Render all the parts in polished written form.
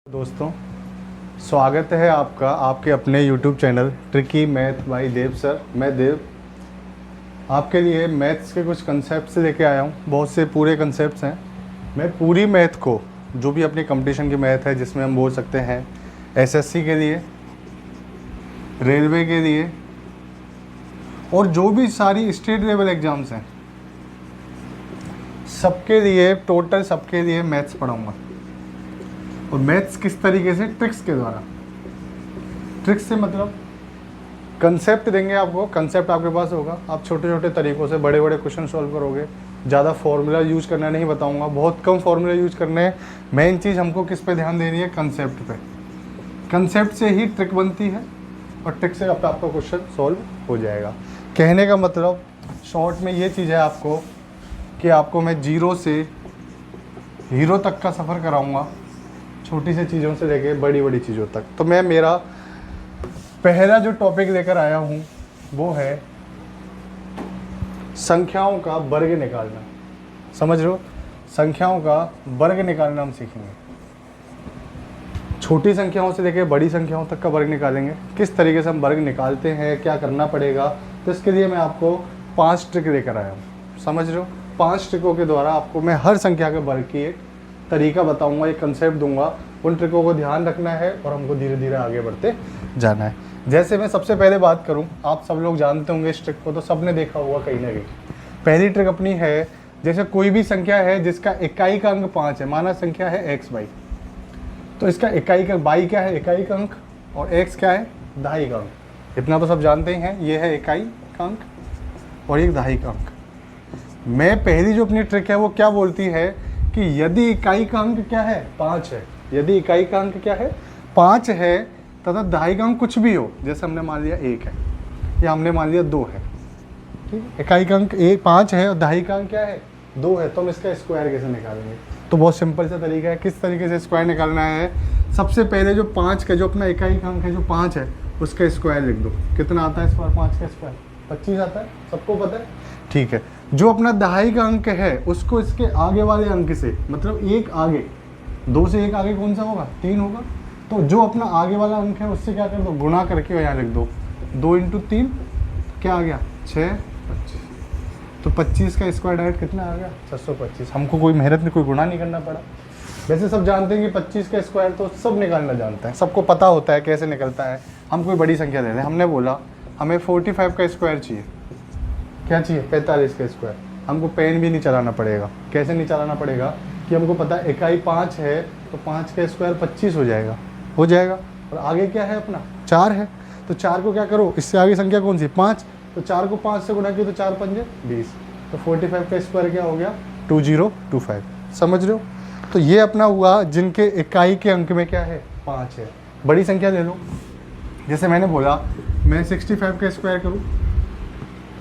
दोस्तों, स्वागत है आपका आपके अपने YouTube channel tricky math by Dev sir. मैं देव आपके लिए मैथ्स के कुछ कंसेप्ट लेके आया हूँ। बहुत से पूरे कंसेप्ट्स हैं। मैं पूरी मैथ को, जो भी अपनी कंपटीशन की मैथ है, जिसमें हम बोल सकते हैं एसएससी के लिए, रेलवे के लिए और जो भी सारी स्टेट लेवल एग्ज़ाम्स हैं, सबके लिए, टोटल सबके लिए मैथ्स पढ़ाऊँगा। और मैथ्स किस तरीके से? ट्रिक्स के द्वारा। ट्रिक्स से मतलब कंसेप्ट देंगे आपको, कंसेप्ट आपके पास होगा, आप छोटे छोटे तरीक़ों से बड़े बड़े क्वेश्चन सॉल्व करोगे। ज़्यादा फार्मूला यूज़ करना नहीं बताऊंगा, बहुत कम फार्मूला यूज़ करने हैं। मेन चीज़ हमको किस पे ध्यान देनी है? कंसेप्ट पे। कंसेप्ट से ही ट्रिक बनती है और ट्रिक से आपका क्वेश्चन सॉल्व हो जाएगा। कहने का मतलब शॉर्ट में ये चीज़ है आपको कि आपको मैं जीरो से हीरो तक का सफ़र कराऊँगा, छोटी सी चीज़ों से लेके बड़ी बड़ी चीज़ों तक। तो मैं मेरा पहला जो टॉपिक लेकर आया हूँ वो है संख्याओं का वर्ग निकालना। समझ रहे हो? संख्याओं का वर्ग निकालना हम सीखेंगे। छोटी संख्याओं से लेके बड़ी संख्याओं तक का वर्ग निकालेंगे। किस तरीके से हम वर्ग निकालते हैं, क्या करना पड़ेगा, तो इसके लिए मैं आपको 5 ट्रिक लेकर आया हूँ। समझ रहे हो? 5 ट्रिकों के द्वारा आपको मैं हर संख्या के वर्ग की एक तरीका बताऊंगा, एक कंसेप्ट दूंगा। उन ट्रिकों को ध्यान रखना है और हमको धीरे धीरे आगे बढ़ते जाना है। जैसे मैं सबसे पहले बात करूं, आप सब लोग जानते होंगे इस ट्रिक को, तो सबने देखा होगा कहीं ना कहीं। पहली ट्रिक अपनी है, जैसे कोई भी संख्या है जिसका इकाई का अंक 5 है, माना संख्या है x बाई, तो इसका इकाई का बाई क्या है? इकाई का अंक, और x क्या है? दहाई का अंक। इतना तो सब जानते ही हैं, ये है इकाई का अंक और ये दहाई का अंक। मैं पहली जो अपनी ट्रिक है वो क्या बोलती है कि यदि इकाई का अंक क्या है? 5 है। यदि इकाई का अंक क्या है? 5 है तथा दहाई का अंक कुछ भी हो, जैसे हमने मान लिया 1 है या हमने मान लिया 2 है, ठीक। इकाई का अंक 5 है और दहाई का अंक क्या है? 2 है। तो हम इसका स्क्वायर कैसे निकालेंगे? तो बहुत सिंपल सा तरीका है। किस तरीके से स्क्वायर निकालना है? सबसे पहले जो 5 का, जो अपना इकाई का अंक है, जो 5 है, उसका स्क्वायर लिख दो। कितना आता है स्क्वायर? 5 का स्क्वायर 25 आता है, सबको पता है, ठीक है। जो अपना दहाई का अंक है उसको इसके आगे वाले अंक से, मतलब एक आगे, 2 से एक आगे कौन सा होगा? 3 होगा। तो जो अपना आगे वाला अंक है उससे क्या कर दो? गुणा करके यहाँ लिख दो। 2 × 3 क्या आ गया? 6, 25। तो 25 का स्क्वायर डायरेक्ट कितना आ गया? 625। हमको कोई मेहनत नहीं, कोई गुणा नहीं करना पड़ा। वैसे सब जानते हैं कि 25 का स्क्वायर तो सब निकालना जानते हैं, सबको पता होता है कैसे निकलता है। हम कोई बड़ी संख्या ले लें, हमने बोला हमें 45 का स्क्वायर चाहिए। क्या चाहिए? 45 का स्क्वायर। हमको पेन भी नहीं चलाना पड़ेगा। कैसे नहीं चलाना पड़ेगा? कि हमको पता है इकाई 5 है तो 5 का स्क्वायर 25 हो जाएगा, हो जाएगा। और आगे क्या है अपना? 4 है। तो 4 को क्या करो? इससे आगे संख्या कौन सी? 5। तो 4 को 5 से गुणा किया तो 4 पंजे 20। तो 45 का स्क्वायर क्या हो गया? 2025। समझ रहे हो? तो ये अपना हुआ जिनके इकाई के अंक में क्या है? 5 है। बड़ी संख्या ले लो, जैसे मैंने बोला मैं 65 का स्क्वायर करूँ,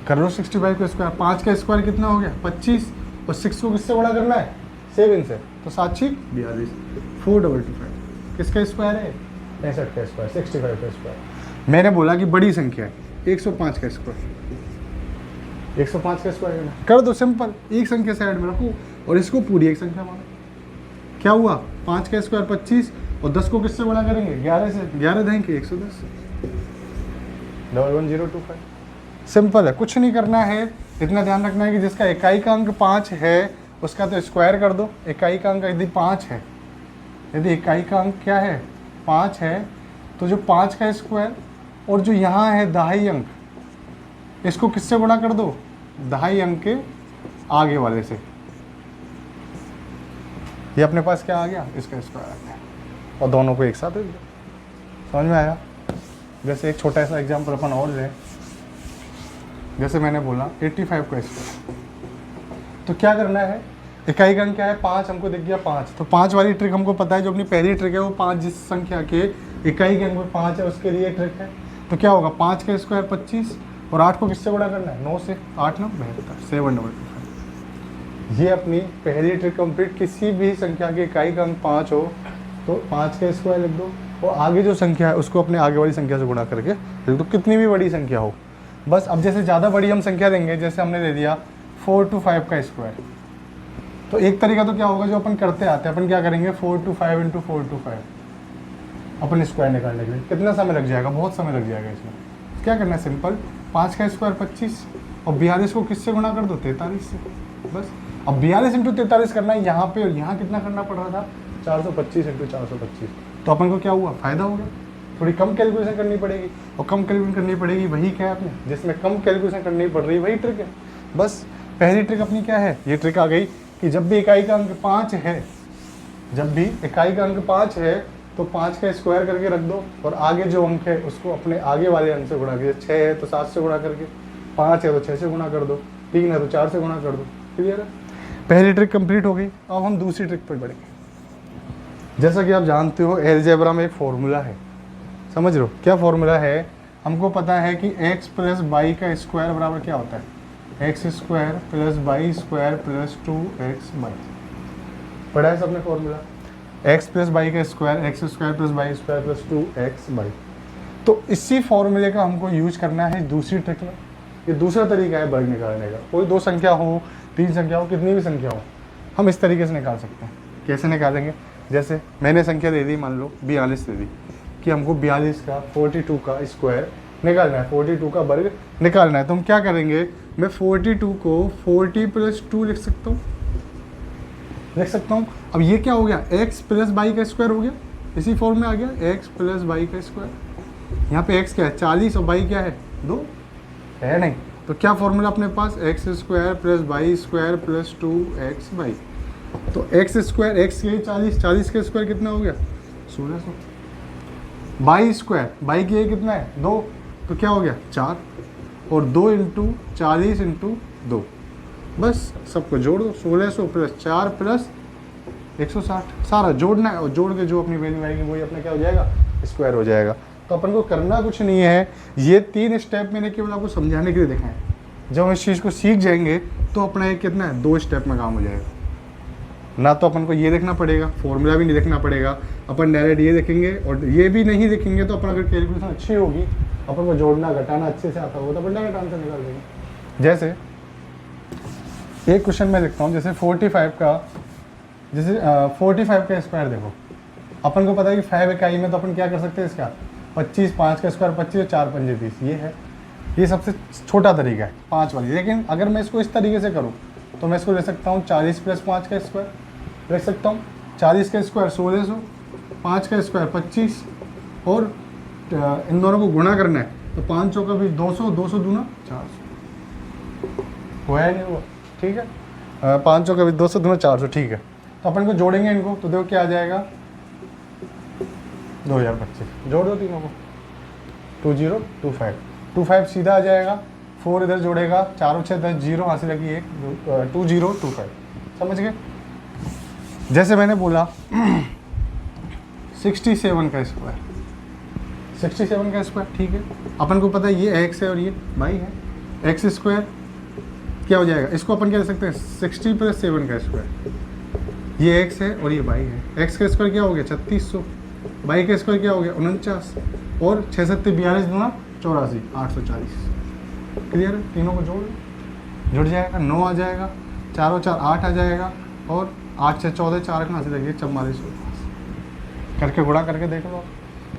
कर लो 65 का स्क्वायर। 5 का स्क्वायर कितना हो गया? 25। और 6 को किससे बड़ा करना है? 7 से। तो 7 6 42, 425। किसका स्क्वायर है? 65 का स्क्वायर, 65 का स्क्वायर। मैंने बोला कि बड़ी संख्या है, 105 का स्क्वायर। 105 का स्क्वायर करना, कर दो सिंपल। एक संख्या साइड में रखो और इसको पूरी एक संख्या मानो। क्या हुआ? 5 का स्क्वायर 25 और 10 को किससे बड़ा करेंगे? 11 से। 11 देंगे 110, 11025। सिंपल है, कुछ नहीं करना है। इतना ध्यान रखना है कि जिसका इकाई का अंक 5 है उसका तो स्क्वायर कर दो। इकाई का अंक यदि 5 है, यदि इकाई का अंक क्या है? 5 है, तो जो 5 का स्क्वायर और जो यहाँ है दहाई अंक, इसको किससे गुणा कर दो? दहाई अंक के आगे वाले से। ये अपने पास क्या आ गया? इसका स्क्वायर आ गया और दोनों को एक साथ दे दिया। समझ में आया? जैसे एक छोटा सा एग्जाम्पल अपन और लें, जैसे मैंने बोला 85 का स्क्वायर। तो क्या करना है? इकाई का अंक क्या है? 5। हमको दिख गया 5। तो 5 वाली ट्रिक हमको पता है, जो अपनी पहली ट्रिक है वो 5, जिस संख्या के इकाई के अंक में 5 है उसके लिए ट्रिक है। तो क्या होगा? 5 का स्क्वायर 25 और 8 को किससे बड़ा करना है? 9 से। 8 9 72, 725। ये अपनी पहली ट्रिक कंप्लीट। किसी भी संख्या के इकाई का अंक 5 हो तो 5 का स्क्वायर लिख दो और आगे जो संख्या है उसको अपने आगे वाली संख्या से गुणा करके लिख दो, कितनी भी बड़ी संख्या हो। बस अब जैसे ज़्यादा बड़ी हम संख्या लेंगे, जैसे हमने ले दिया 425 का स्क्वायर, तो एक तरीका तो क्या होगा जो अपन करते आते हैं, अपन क्या करेंगे? 425 × 425 अपन स्क्वायर निकालने के लिए। कितना समय लग जाएगा? बहुत समय लग जाएगा इसमें। क्या करना है? सिंपल, 5 का स्क्वायर 25 और 42 को किससे गुणा कर दो? 43 से, बस। अब 42 इंटू 43 करना है यहाँ पे, और यहाँ कितना करना पड़ रहा था? 425 इंटू 425। तो अपन को क्या हुआ? फायदा हो गया। थोड़ी कम कैलकुलेशन करनी पड़ेगी, और कम कैलकुलेशन करनी पड़ेगी वही क्या है अपने, जिसमें कम कैलकुलेशन करनी पड़ रही है वही ट्रिक है। बस पहली ट्रिक अपनी क्या है? ये ट्रिक आ गई कि जब भी इकाई का अंक 5 है, जब भी इकाई का अंक 5 है तो 5 का स्क्वायर करके रख दो, और आगे जो अंक है उसको अपने आगे वाले अंक से गुणा कीजिए। 6 है तो 7 से गुणा करके, 5 है तो 6 से गुणा कर दो, 3 है तो 4 से गुणा कर दो। क्लियर है? पहली ट्रिक कंप्लीट हो गई। अब हम दूसरी ट्रिक पर बढ़ेंगे। जैसा कि आप जानते हो, अलजेब्रा में एक फॉर्मूला है, समझ रहे हो? क्या फॉर्मूला है? हमको पता है कि x प्लस वाई का स्क्वायर बराबर क्या होता है? X square plus Y square plus 2x Y. पढ़ा है सबने फॉर्मूला? x प्लस वाई का square, X square plus Y square plus 2x Y. तो इसी फॉर्मूले का हमको यूज करना है दूसरी ट्रिक में। ये दूसरा तरीका है वर्ग निकालने का। कोई 2 संख्या हो, 3 संख्या हो, कितनी भी संख्या हो, हम इस तरीके से निकाल सकते हैं। कैसे निकालेंगे? जैसे मैंने संख्या दे दी, मान लो 42 दे दी, कि हमको 42 का 42 का स्क्वायर निकालना है, 42 का वर्ग निकालना है। तो हम क्या करेंगे? मैं 42 को 40 प्लस 2 लिख सकता हूँ, लिख सकता हूँ। अब ये क्या हो गया? x प्लस वाई का स्क्वायर हो गया, इसी फॉर्म में आ गया, x प्लस वाई का स्क्वायर। यहाँ पे x क्या है? 40, और y क्या है? 2 है नहीं। तो क्या फॉर्मूला अपने पास? X square plus Y square plus 2x Y. तो एक्स स्क्वायर, एक्स ये 40, 40 का स्क्वायर कितना हो गया? 1600। वाई स्क्वायर, वाई की ये कितना है? 2, तो क्या हो गया? 4, और 2 इंटू 40 इंटू 2, बस सबको जोड़ दो। 1600 प्लस 4 प्लस 160, सारा जोड़ना है, और जोड़ के जो अपनी वैल्यू आएगी वही अपना क्या हो जाएगा? स्क्वायर हो जाएगा। तो अपन को करना कुछ नहीं है, ये 3 स्टेप मैंने केवल आपको समझाने के लिए दिखाए। जब हम इस चीज़ को सीख जाएंगे तो अपना एक कितना है? 2 स्टेप में काम हो जाएगा। ना तो अपन को ये देखना पड़ेगा, फॉर्मूला भी नहीं देखना पड़ेगा, अपन डायरेक्ट ये देखेंगे, और ये भी नहीं देखेंगे तो अपन अगर कैलकुलेशन अच्छी होगी, अपन को जोड़ना घटाना अच्छे से आता होगा, तो अपन डायरेक्ट आंसर निकाल देंगे। जैसे एक क्वेश्चन में लिखता हूँ, जैसे 45 का, जैसे 45 का स्क्वायर देखो। अपन को पता है कि 5 इकाई में तो अपन क्या कर सकते हैं इसका? 25, 5 का स्क्वायर 25, 4 पंजे 30, ये है। ये सबसे छोटा तरीका है 5 वाली। लेकिन अगर मैं इसको इस तरीके से करूँ तो मैं इसको ले सकता हूँ 40 प्लस 5 का स्क्वायर, ले सकता हूँ 40 का स्क्वायर 1600, 5 का स्क्वायर 25, और इन दोनों को गुणा करना है, तो 5 चौका भी 200, 200 दूना 400। हुआ है नहीं हुआ? ठीक है, 5 चौका भी 200 दूना 400, ठीक है। तो अपन को जोड़ेंगे इनको, तो देखो क्या आ जाएगा? 2025। जोड़ दो तीनों को, 2025, 25 सीधा आ जाएगा, 4 इधर जोड़ेगा, 4 और 6 10, 0 हासिल लगी 1, 2025। समझ गए? जैसे मैंने बोला 67 का स्क्वायर, 67 का स्क्वायर, ठीक है। अपन को पता है ये x है और ये y है। एक्स स्क्वायर क्या हो जाएगा? इसको अपन क्या ले सकते हैं? 60 प्लस 7 का स्क्वायर। ये x है और ये y है। x का स्क्वायर क्या हो गया? 3600। y का स्क्वायर क्या हो गया? 49, और 6 7 42 दूना 84, 840। क्लियर है? तीनों को जुड़ जाएगा, 9 आ जाएगा, 4 और 4 8 आ जाएगा, और 8 6 14, 4 कहाँ से लगी? 44 करके गुणा करके देख लो।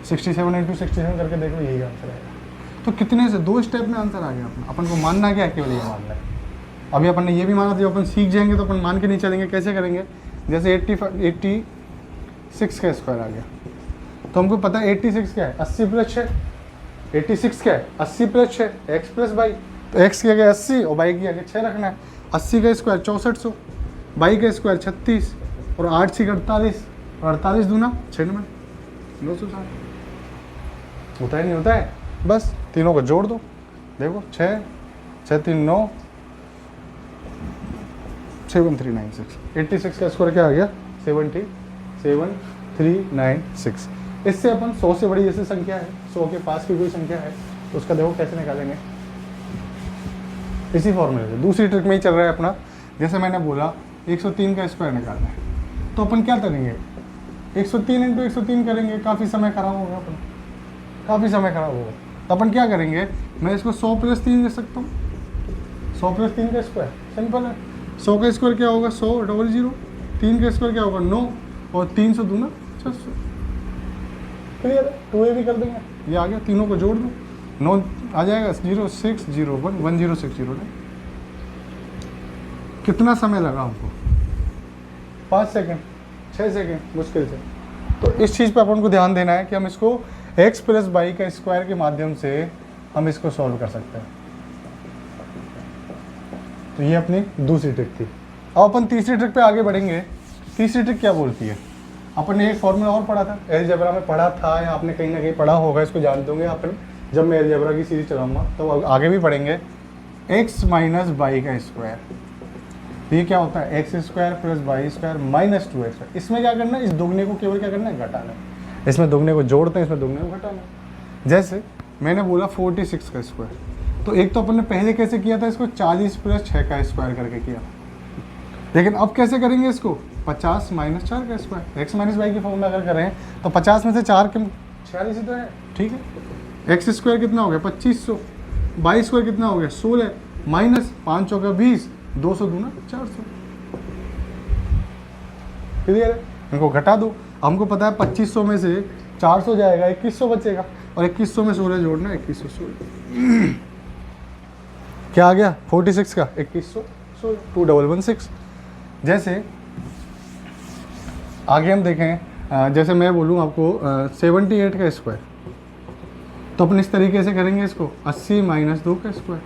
67 इंटू 67 करके देख लो, यही आंसर आएगा। तो कितने से 2 स्टेप में आंसर आ गया अपना। अपन को मानना क्या है? केवल ये मानना है। अभी अपन ने ये भी माना था, अपन सीख जाएंगे तो अपन मान के नहीं चलेंगे। कैसे करेंगे? जैसे 86 का स्क्वायर आ गया, तो हमको पता है 86 क्या है? 80 प्लस 6। 86 क्या है? 80 प्लस 6, एक्स प्लस वाई। तो एक्स की आगे 80 और वाई की आगे 6 रखना है। 80 का स्क्वायर 6400, वाई का स्क्वायर 36, और 8 से 48, और 48 दूना 96, 960। होता है नहीं होता है? बस तीनों को जोड़ दो, देखो 6 6 3 9, 7396। 86 का स्क्वायर क्या आ गया? 77396। इससे अपन 100 से बड़ी जैसे संख्या है, 100 के पास की कोई संख्या है, तो उसका देखो कैसे निकालेंगे? इसी फॉर्मूले से। दूसरी ट्रिक में ही चल रहा है अपना। जैसे मैंने बोला 103 का स्क्वायर निकालना है, तो अपन क्या करेंगे? 103 इंटू 103 करेंगे, काफ़ी समय खराब होगा अपन, काफ़ी समय खराब होगा। तो अपन क्या करेंगे? मैं इसको 100 प्लस 3 दे सकता हूँ। 100 प्लस 3 का स्क्वायर सिंपल है। 100 का स्क्वायर क्या होगा? 100 00। 3 का स्क्वायर क्या होगा? 9, और 300 दूना 600। क्लियर है, 2a भी कर देंगे, ये आ गया, तीनों को जोड़ दो, 9 आ जाएगा, 0601 1060 ने। कितना समय लगा हमको? 5 सेकंड, 6 सेकंड मुश्किल से। तो इस चीज़ पे अपन को ध्यान देना है कि हम इसको x प्लस वाई का स्क्वायर के माध्यम से हम इसको सॉल्व कर सकते हैं। तो ये अपनी दूसरी ट्रिक थी। अब अपन तीसरी ट्रिक पे आगे बढ़ेंगे। तीसरी ट्रिक क्या बोलती है? अपन ने एक फॉर्मूला और पढ़ा था, अलजेब्रा में पढ़ा था, या आपने कहीं ना कहीं पढ़ा होगा, इसको जानते होंगे अपन। जब मैं अलजेब्रा की सीरीज चलाऊंगा तो आगे भी पढ़ेंगे, x माइनस वाई का स्क्वायर। तो ये क्या होता है? X square plus Y square minus 2x। इसमें क्या करना है? इस दुगने को केवल क्या करना है? घटाना है। इसमें दुगने को जोड़ते हैं, इसमें दुगने को घटाना है। जैसे मैंने बोला 46 का स्क्वायर, तो एक तो अपन ने पहले कैसे किया था? इसको 40 प्लस 6 का स्क्वायर करके किया। लेकिन अब कैसे करेंगे इसको? 50 माइनस 4 का स्क्वायर। एक्स माइनस वाई की फॉर्मूला अगर करें तो 50 में से 4 के 46 ही तो है, ठीक है। एक्स स्क्वायर कितना हो गया? 2500। वाई स्क्वायर कितना हो गया? 16 माइनस 5 चौका 20, 200 दूना 400। क्लियर है? इनको घटा दो। हमको पता है 2500 में से 400 जाएगा, 2100 बचेगा, और 2100 में 16 जोड़ना है, 2116। क्या आ गया? 46 का 2116, 2116। जैसे आगे हम देखें, जैसे मैं बोलूँ आपको 78 का स्क्वायर, तो अपन इस तरीके से करेंगे इसको, 80 माइनस 2 का स्क्वायर।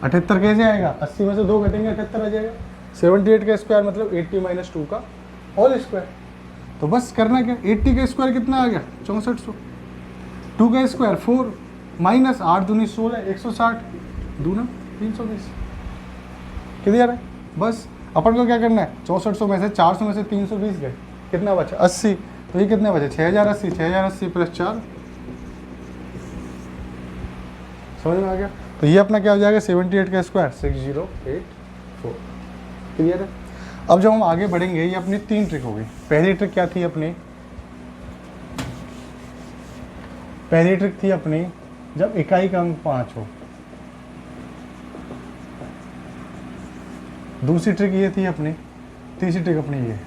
78 कैसे आएगा? 80 में से 2 घटेंगे, 78 आ जाएगा। 78 का स्क्वायर मतलब 80 माइनस 2 का होल स्क्वायर। तो बस करना क्या? 80 का स्क्वायर कितना आ गया? 6400। 2 का स्क्वायर 4 माइनस 8 दूनी 16, 160 दूना 320। क्लियर है? बस अपन को क्या करना है? 6400 में से 400 में से 320 गए, कितना बचा? 80। तो ये कितने बचे? 6080। 6080 प्लस 4, समझ में आ गया? तो ये अपना क्या हो जाएगा? 78 का स्क्वायर 6084। क्लियर है? अब जब हम आगे बढ़ेंगे, ये अपनी 3 ट्रिक हो गई। पहली ट्रिक क्या थी अपनी? पहली ट्रिक थी अपनी जब इकाई का अंक 5 हो। दूसरी ट्रिक ये थी अपनी, तीसरी ट्रिक अपनी ये।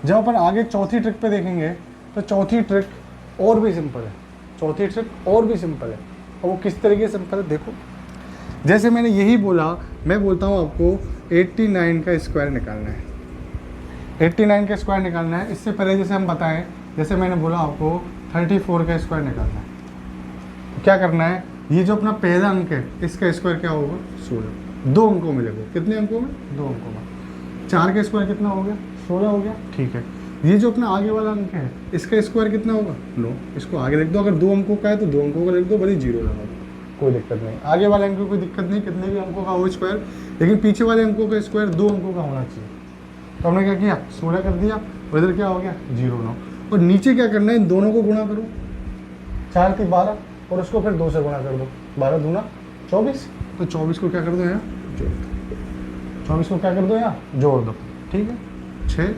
जब अपन आगे चौथी ट्रिक पे देखेंगे तो चौथी ट्रिक और भी सिंपल है। चौथी ट्रिक और भी सिंपल है, और वो किस तरीके से सिंपल है देखो। जैसे मैंने यही बोला, मैं बोलता हूँ आपको 89 का स्क्वायर निकालना है। 89 का स्क्वायर निकालना है। इससे पहले जैसे हम बताएं, जैसे मैंने बोला आपको 34 का स्क्वायर निकालना है। तो क्या करना है? ये जो अपना पहला अंक है, इसका स्क्वायर क्या होगा? 16। 2 अंकों में लगो। कितने अंकों में? 2 अंकों में। 4 का स्क्वायर कितना हो गया? 16 हो गया, ठीक है। ये जो अपना आगे वाला अंक है, इसका स्क्वायर कितना होगा? 9। इसको आगे लिख दो। अगर 2 अंकों का है तो 2 अंकों का लिख दो, भले 0 लगाओ, कोई दिक्कत नहीं। आगे वाले अंकों कोई दिक्कत नहीं, कितने भी अंकों का हो स्क्वायर, लेकिन पीछे वाले अंकों का स्क्वायर 2 अंकों का होना चाहिए। तो हमने क्या किया? 16 कर दिया, और इधर क्या हो गया? 0 9। और नीचे क्या करना है? इन दोनों को गुणा करो। 4 की 12, और उसको फिर 2 से गुणा कर दो। 12 दूना 24। तो 24 को क्या कर दो यहाँ? जोड़ दो। 24 को क्या कर दो यहाँ? जोड़ दो, ठीक है। 6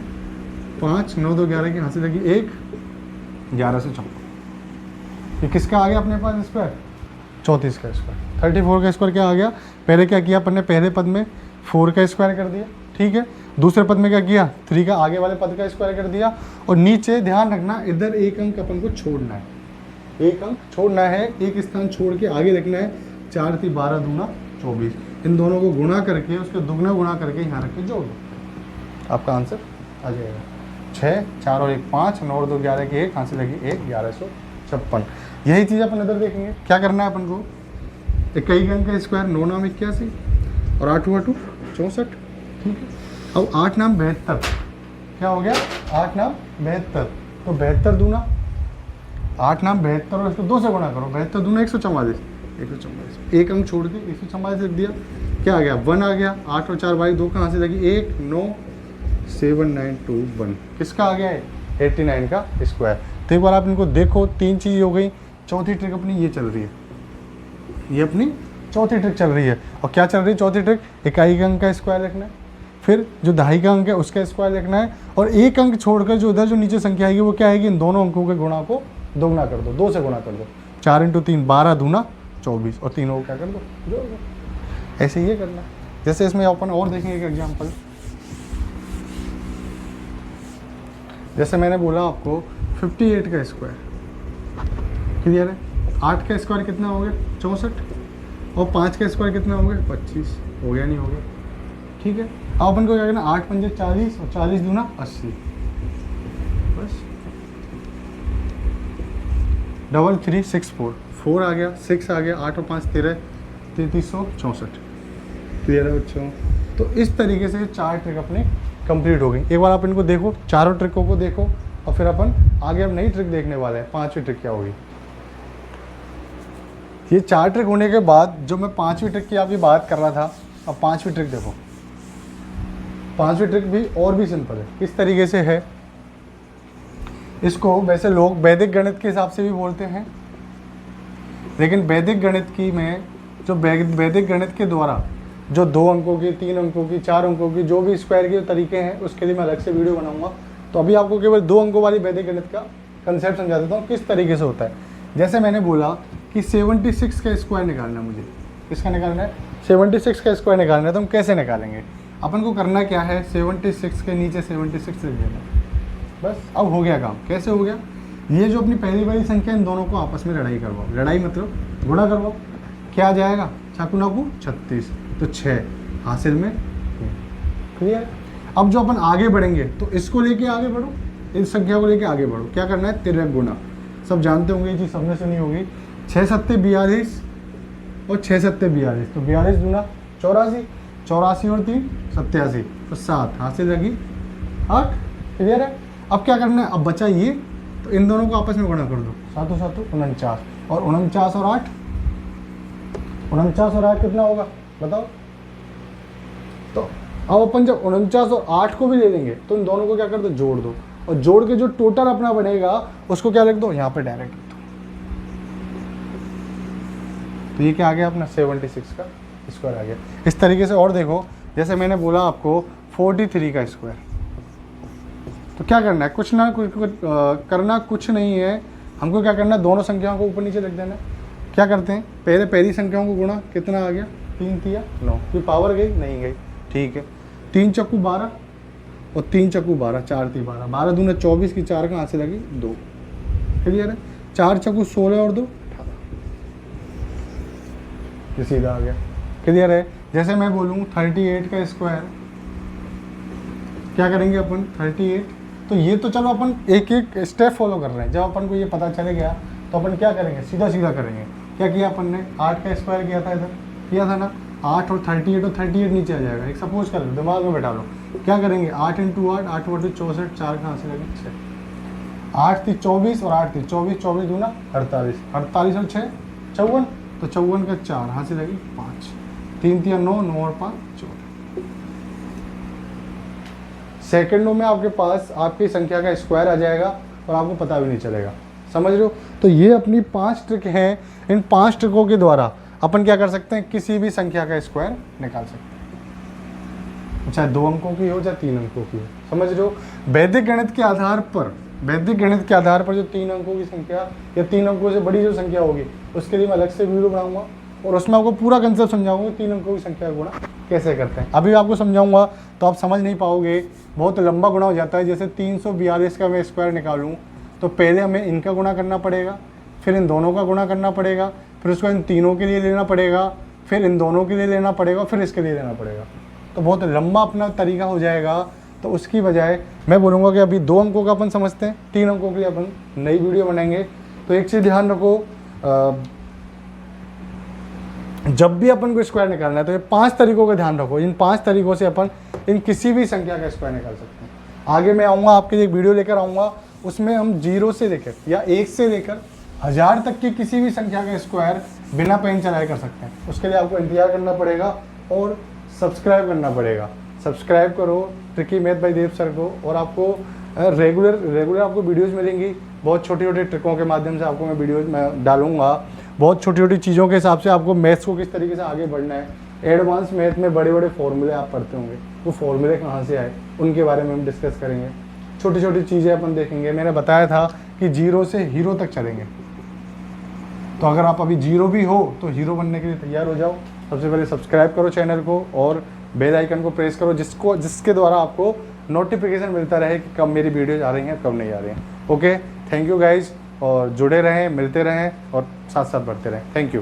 5 9 2 11 की हंसी लगी 1, 11 से 14। ये किसका आ गया अपने पास स्क्वायर? 34 का स्क्वायर। 34 का स्क्वायर क्या आ गया? पहले क्या किया अपन ने? पहले पद में 4 का स्क्वायर कर दिया, ठीक है। दूसरे पद में क्या किया? 3 का आगे वाले पद का स्क्वायर कर दिया। और नीचे ध्यान रखना, इधर एक अंक अपन को छोड़ना है, एक अंक छोड़ना है, एक स्थान छोड़ के आगे लिखना है। 4 3 12 दूना 24। इन दोनों को गुणा करके, उसके दुगना गुणा करके यहाँ रख के जोड़ दो, आपका आंसर आ जाएगा। 6 4 और 1 5, 9 और 2 11 की 1, हंसी लगी 1, 1156। यही चीज़ अपन इधर देखेंगे। क्या करना है अपन को? इकाई का अंक का स्क्वायर 9 नाम 81, और 8 8 64, ठीक है। अब 8 नाम 72, क्या हो गया? 8 नाम 72, तो 72 दूना 8 नाम 72, और इसको 2 से गुणा करो। 72 दूना 144, 144। एक अंक छोड़ के 144 लिख दिया, क्या आ गया? 1 आ गया। 8 और 4 बाई 2 कहाँ से लगी? 1 9 7 9 2 1। किसका आ गया है? 89 का स्क्वायर। तो एक बार आप इनको देखो, 3 चीज़ हो गई। चौथी ट्रिक अपनी ये चल रही है, ये अपनी चौथी ट्रिक चल रही है। और क्या चल रही है चौथी ट्रिक? इकाई का अंक का स्क्वायर लिखना है, फिर जो दहाई का अंक है उसका स्क्वायर लिखना है, और एक अंक छोड़कर जो इधर जो नीचे संख्या आएगी वो क्या आएगी? इन दोनों अंकों के गुणा को दोगुना कर दो, 2 से गुणा कर दो। 4 × 3 12 दूना 24, और तीनों को क्या कर दो? जोड़ दो। ऐसे ये करना है। जैसे इसमें अपन और देखेंगे एक एग्जाम्पल। जैसे मैंने बोला आपको 58 का स्क्वायर, क्लियर है। 8 का स्क्वायर कितना हो गया 64, और 5 का स्क्वायर कितना हो गया 25। हो गया नहीं हो गया, ठीक है। अब अपन को क्या करना, 8 पंजे 40 और 40 दूना 80, बस। 3364, 4 आ गया, 6 आ गया, 8 और 5 13, 3364। क्लियर है बच्चों। तो इस तरीके से 4 ट्रिक अपने कंप्लीट हो गई। एक बार आप इनको देखो, चारों ट्रिकों को देखो, और फिर अपन आगे अब नई ट्रिक देखने वाले हैं। 5वीं ट्रिक क्या होगी। ये 4 ट्रिक होने के बाद जो मैं 5वीं ट्रिक की आपकी बात कर रहा था, अब 5वीं ट्रिक देखो। 5वीं ट्रिक भी और भी सिंपल है। किस तरीके से है, इसको वैसे लोग वैदिक गणित के हिसाब से भी बोलते हैं, लेकिन वैदिक गणित की में जो वैदिक गणित के द्वारा जो 2 अंकों की, 3 अंकों की, 4 अंकों की जो भी स्क्वायर के तरीके हैं, उसके लिए मैं अलग से वीडियो बनाऊंगा। तो अभी आपको केवल 2 अंकों वाली वैदिक गणित का कंसेप्ट समझा देता हूँ किस तरीके से होता है। जैसे मैंने बोला कि 76 का स्क्वायर निकालना है मुझे, किसका निकालना है 76 का स्क्वायर निकालना है। तो हम कैसे निकालेंगे, अपन को करना क्या है, 76 के नीचे 76 लिख देना, बस। अब हो गया काम। कैसे हो गया, ये जो अपनी पहली वाली संख्या, इन दोनों को आपस में लड़ाई करवाओ। लड़ाई मतलब गुणा करवाओ। क्या आ जाएगा, चाकू नाकू 36, तो 6 हासिल में। क्लियर। अब जो अपन आगे बढ़ेंगे तो इसको लेके आगे बढ़ो, इस संख्या को लेके आगे बढ़ो। क्या करना है, 13 गुना। सब जानते होंगे ये चीज़, सबने सुनी होगी। 6 सत्ते 42 और 6 सत्ते 42, तो 42 गुना 84, 84 और 3 87, तो 7 हासिल लगी 8। क्लियर है। अब क्या करना है, अब बचा ये, तो इन दोनों को आपस में गुणा कर दो। 7 7 49, और 49 और 8, 49 और 8 कितना होगा बताओ। तो अब अपन जब 49 और 8 को भी ले लेंगे तो इन दोनों को क्या कर दो, जोड़ दो, और जोड़ के जो टोटल अपना बनेगा उसको क्या लिख दो, यहाँ पे डायरेक्ट लिख दो। तो ये क्या आ गया अपना 76 का स्क्वायर आ गया। इस तरीके से और देखो, जैसे मैंने बोला आपको 43 का स्क्वायर, तो क्या करना है, कुछ ना कुछ करना कुछ नहीं है। हमको क्या करना है, दोनों संख्याओं को ऊपर नीचे लिख देना है। क्या करते हैं, पहले पहली संख्याओं को गुणा, कितना आ गया 3 तिया 9, कोई पावर गई नहीं गई, ठीक है। 3 चक्कू 12 और 3 चक्कू 12, 4 ती 12, 12 दूना 24 की 4 कहाँ से लगी 2। क्लियर है। 4 चक्कू 16 और 2 18, ये सीधा आ गया। क्लियर है। जैसे मैं बोलूँ 38 का स्क्वायर, क्या करेंगे अपन 38, तो ये तो चलो अपन एक एक स्टेप फॉलो कर रहे हैं। जब अपन को ये पता चले गया तो अपन क्या करेंगे, सीधा सीधा करेंगे। क्या किया अपन ने, 8 का स्क्वायर किया था, इधर किया था ना, 8 और 38, और 38 नीचे आ जाएगा। एक सपोज कर लो, दिमाग में बैठा लो। क्या करेंगे, 8 इंटू 8, 8 बटे 64, 4 कहाँ से लगे 6, 8 थी 24 और 8 थी 24, 24 दूना 48, 48 और 6 54, तो 54 का 4 यहाँ से लगी 5, 3 तिया 9, 9 और 5 14। सेकंडों में आपके पास आपकी संख्या का स्क्वायर आ जाएगा और आपको पता भी नहीं चलेगा। समझ रहे हो। तो ये अपनी 5 ट्रिक हैं। इन 5 ट्रिकों के द्वारा अपन क्या कर सकते हैं, किसी भी संख्या का स्क्वायर निकाल सकते हैं, चाहे 2 अंकों की हो चाहे 3 अंकों की हो। समझ रहे हो। वैदिक गणित के आधार पर, वैदिक गणित के आधार पर जो 3 अंकों की संख्या या 3 अंकों से बड़ी जो संख्या होगी, उसके लिए मैं अलग से वीडियो बनाऊंगा और उसमें आपको पूरा कंसेप्ट समझाऊंगा 3 अंकों की संख्या का गुणा कैसे करते हैं। अभी आपको समझाऊंगा तो आप समझ नहीं पाओगे, बहुत लंबा गुणा हो जाता है। जैसे 342 का मैं स्क्वायर निकालूँ तो पहले हमें इनका गुणा करना पड़ेगा, फिर इन दोनों का गुणा करना पड़ेगा, फिर उसको इन तीनों के लिए लेना पड़ेगा, फिर इन दोनों के लिए लेना पड़ेगा, फिर इसके लिए लेना पड़ेगा। तो बहुत लंबा अपना तरीका हो जाएगा। तो उसकी बजाय मैं बोलूँगा कि अभी 2 अंकों का अपन समझते हैं, 3 अंकों के लिए अपन नई वीडियो बनाएंगे। तो एक चीज़ ध्यान रखो, जब भी अपन को स्क्वायर निकालना है तो ये 5 तरीकों का ध्यान रखो। इन 5 तरीकों से अपन इन किसी भी संख्या का स्क्वायर निकाल सकते हैं। आगे मैं आऊँगा, आपके लिए एक वीडियो लेकर आऊँगा, उसमें हम 0 से लेकर या 1 से लेकर 1000 तक की किसी भी संख्या का स्क्वायर बिना पेन चलाए कर सकते हैं। उसके लिए आपको इंतजार करना पड़ेगा और सब्सक्राइब करना पड़ेगा। सब्सक्राइब करो tricky math by Dev sir को, और आपको रेगुलर आपको वीडियोज़ मिलेंगी। बहुत छोटी छोटी ट्रिकों के माध्यम से आपको मैं वीडियोज़ में डालूंगा। बहुत छोटी छोटी चीज़ों के हिसाब से आपको मैथ्स को किस तरीके से आगे बढ़ना है। एडवांस मैथ में बड़े बड़े फॉर्मूले आप पढ़ते होंगे, वो फॉर्मूले कहाँ से आए उनके बारे में हम डिस्कस करेंगे। छोटी छोटी चीज़ें अपन देखेंगे। मैंने बताया था कि 0 से हीरो तक चलेंगे। तो अगर आप अभी 0 भी हो तो हीरो बनने के लिए तैयार हो जाओ। सबसे पहले सब्सक्राइब करो चैनल को और बेल आइकन को प्रेस करो, जिसके द्वारा आपको नोटिफिकेशन मिलता रहे कि कब मेरी वीडियोज आ रही हैं कब नहीं आ रही हैं। Okay, thank you guys. और जुड़े रहें, मिलते रहें और साथ साथ बढ़ते रहें। Thank you.